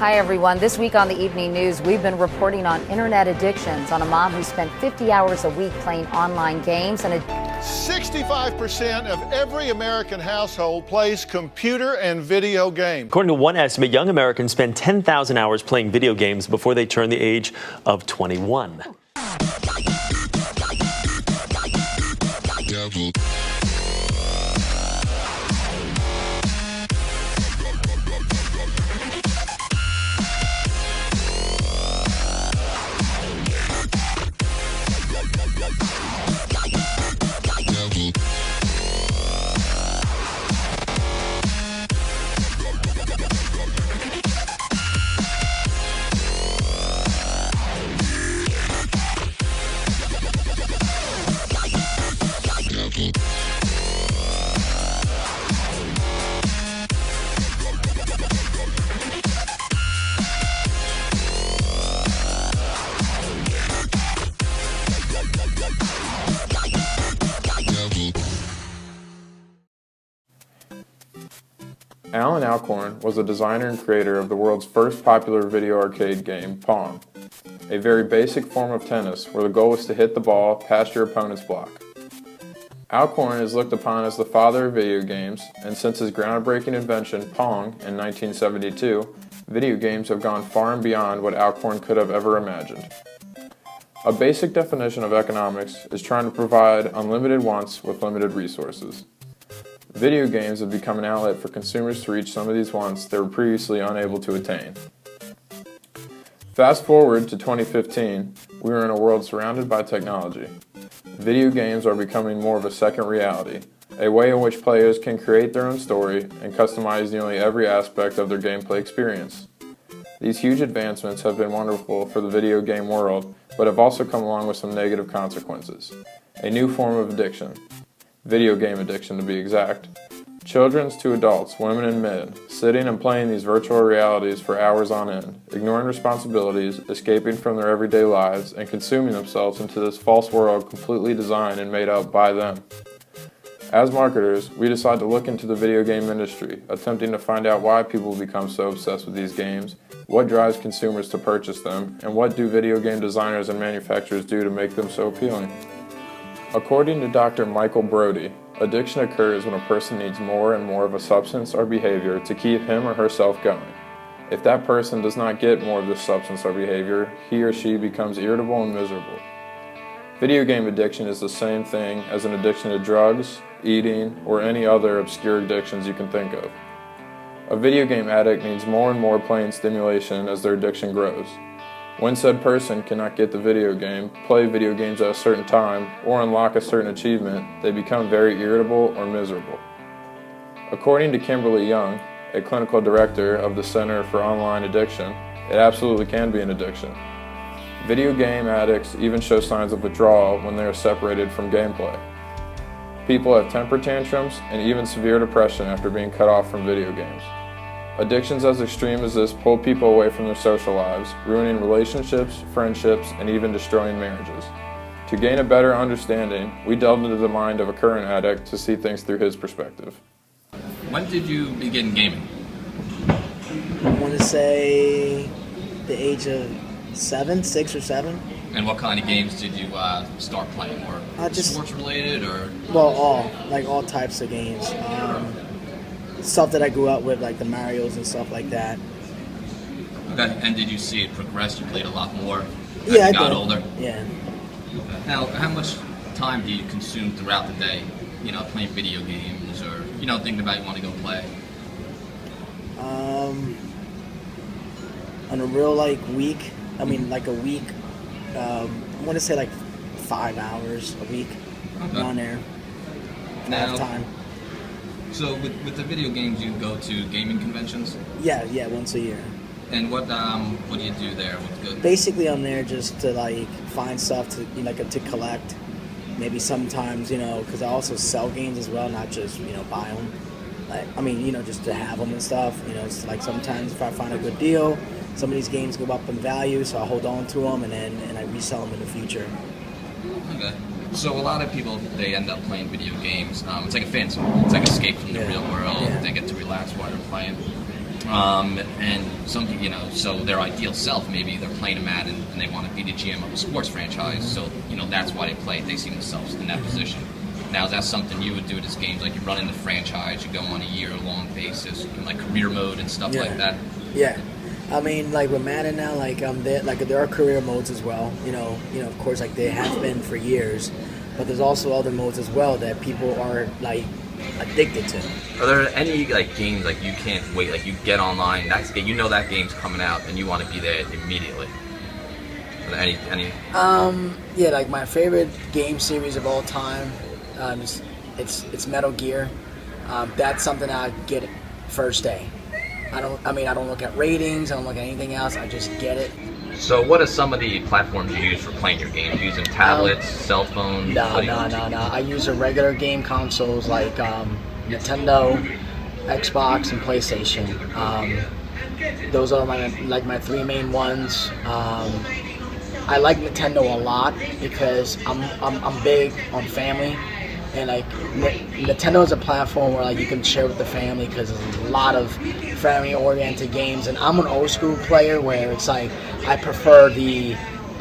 Hi, everyone. This week on the Evening News, we've been reporting on internet addictions, on a mom who spent 50 hours a week playing online games and 65% of every American household plays computer and video games. According to one estimate, young Americans spend 10,000 hours playing video games before they turn the age of 21. Alan Alcorn was the designer and creator of the world's first popular video arcade game, Pong, a very basic form of tennis where the goal was to hit the ball past your opponent's block. Alcorn is looked upon as the father of video games, and since his groundbreaking invention, Pong, in 1972, video games have gone far and beyond what Alcorn could have ever imagined. A basic definition of economics is trying to provide unlimited wants with limited resources. Video games have become an outlet for consumers to reach some of these wants they were previously unable to attain. Fast forward to 2015, we are in a world surrounded by technology. Video games are becoming more of a second reality, a way in which players can create their own story and customize nearly every aspect of their gameplay experience. These huge advancements have been wonderful for the video game world, but have also come along with some negative consequences. A new form of addiction. Video game addiction to be exact. Children to adults, women and men, sitting and playing these virtual realities for hours on end, ignoring responsibilities, escaping from their everyday lives, and consuming themselves into this false world completely designed and made up by them. As marketers, we decide to look into the video game industry, attempting to find out why people become so obsessed with these games, what drives consumers to purchase them, and what do video game designers and manufacturers do to make them so appealing. According to Dr. Michael Brody, addiction occurs when a person needs more and more of a substance or behavior to keep him or herself going. If that person does not get more of this substance or behavior, he or she becomes irritable and miserable. Video game addiction is the same thing as an addiction to drugs, eating, or any other obscure addictions you can think of. A video game addict needs more and more playing stimulation as their addiction grows. When said person cannot get the video game, play video games at a certain time, or unlock a certain achievement, they become very irritable or miserable. According to Kimberly Young, a clinical director of the Center for Online Addiction, it absolutely can be an addiction. Video game addicts even show signs of withdrawal when they are separated from gameplay. People have temper tantrums and even severe depression after being cut off from video games. Addictions as extreme as this pull people away from their social lives, ruining relationships, friendships, and even destroying marriages. To gain a better understanding, we delved into the mind of a current addict to see things through his perspective. When did you begin gaming? I want to say the age of 6 or 7. And what kind of games did you start playing? Or just sports related, or? Well, all types of games. Stuff that I grew up with, like the Marios and stuff like that. Okay, and did you see it progress? You played a lot more as Yeah, you I got did. older? Yeah. Now, how much time do you consume throughout the day, playing video games or, thinking about you want to go play? On a real week, I want to say 5 hours a week. Okay. On there. Now, Time. So with the video games, you go to gaming conventions? Yeah, once a year. And what do you do there? What's good? Basically, I'm there just to find stuff to to collect. Maybe sometimes because I also sell games as well, not just buy them. Just to have them and stuff. It's sometimes if I find a good deal, some of these games go up in value, so I hold on to them and I resell them in the future. Okay. So a lot of people, they end up playing video games. It's like a fantasy. It's like escape from the real world. Yeah. They get to relax while they're playing. And something, so their ideal self, maybe they're playing a Madden and they want to be the GM of a sports franchise. So, that's why they play it. They see themselves in that position. Now, is that something you would do with this games? Like, you run in the franchise, you go on a year-long basis, like career mode and stuff like that? Yeah. I mean, like with Madden now, there are career modes as well. Of course, like they have been for years, but there's also other modes as well that people are like addicted to. Are there any games you can't wait? You get online, that game's coming out, and you want to be there immediately? Are there any? Yeah, like my favorite game series of all time, it's Metal Gear. That's something I get first day. I don't look at ratings. I don't look at anything else. I just get it. So what are some of the platforms you use for playing your games? You using tablets, cell phones? No. I use a regular game consoles like Nintendo, Xbox, and PlayStation. Those are my three main ones. I like Nintendo a lot because I'm big on family. And Nintendo is a platform where you can share with the family because there's a lot of family-oriented games. And I'm an old-school player where it's I prefer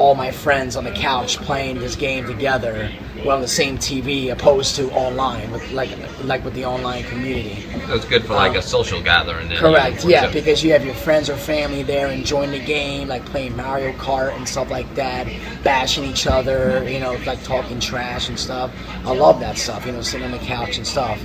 all my friends on the couch playing this game together, on the same TV, opposed to online with with the online community. So it's good for a social gathering. Correct. Yeah, because you have your friends or family there enjoying the game, playing Mario Kart and stuff like that, bashing each other, talking trash and stuff. I love that stuff. Sitting on the couch and stuff.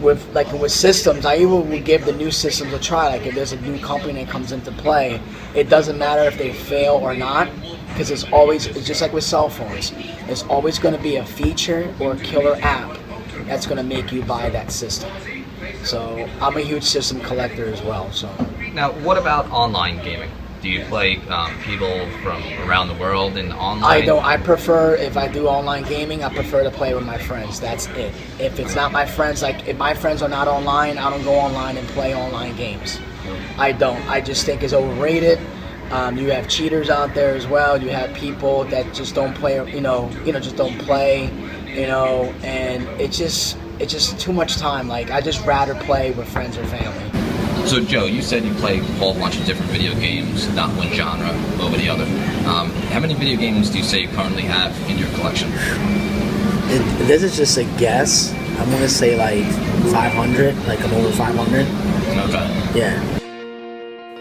With systems, I even will give the new systems a try. If there's a new company that comes into play, it doesn't matter if they fail or not, because it's just like with cell phones. There's always going to be a feature or a killer app that's going to make you buy that system. So I'm a huge system collector as well. So now, what about online gaming? Do you play people from around the world in online? I don't. I prefer, if I do online gaming, I prefer to play with my friends. That's it. If it's not my friends, if my friends are not online, I don't go online and play online games. I don't. I just think it's overrated. You have cheaters out there as well. You have people that just don't play, just don't play, and it's just too much time. I just rather play with friends or family. So Joe, you said you play a whole bunch of different video games, not one genre over the other. How many video games do you say you currently have in your collection? This is just a guess. I'm going to say 500, I'm over 500. Okay. Yeah.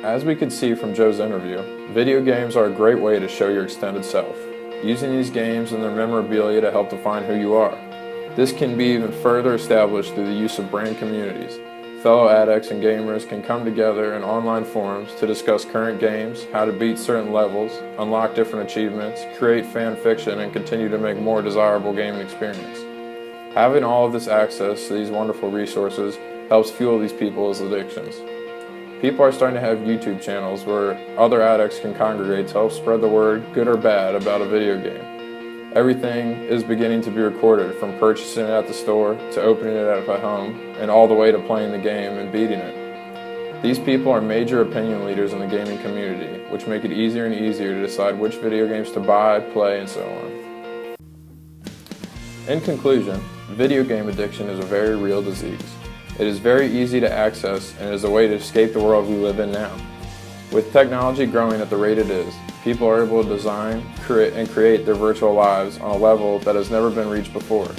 As we could see from Joe's interview, video games are a great way to show your extended self, using these games and their memorabilia to help define who you are. This can be even further established through the use of brand communities. Fellow addicts and gamers can come together in online forums to discuss current games, how to beat certain levels, unlock different achievements, create fan fiction, and continue to make more desirable gaming experience. Having all of this access to these wonderful resources helps fuel these people's addictions. People are starting to have YouTube channels where other addicts can congregate to help spread the word, good or bad, about a video game. Everything is beginning to be recorded, from purchasing it at the store to opening it at home, and all the way to playing the game and beating it. These people are major opinion leaders in the gaming community, which make it easier and easier to decide which video games to buy, play, and so on. In conclusion, video game addiction is a very real disease. It is very easy to access and is a way to escape the world we live in now. With technology growing at the rate it is, people are able to design, create their virtual lives on a level that has never been reached before.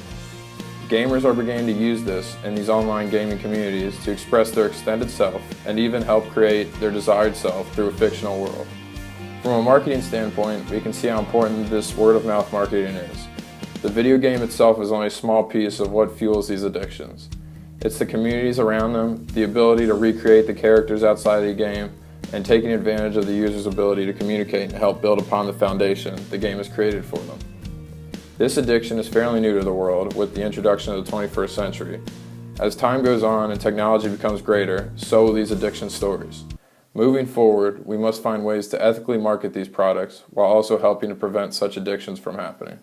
Gamers are beginning to use this in these online gaming communities to express their extended self and even help create their desired self through a fictional world. From a marketing standpoint, we can see how important this word-of-mouth marketing is. The video game itself is only a small piece of what fuels these addictions. It's the communities around them, the ability to recreate the characters outside of the game, and taking advantage of the user's ability to communicate and help build upon the foundation the game has created for them. This addiction is fairly new to the world with the introduction of the 21st century. As time goes on and technology becomes greater, so will these addiction stories. Moving forward, we must find ways to ethically market these products while also helping to prevent such addictions from happening.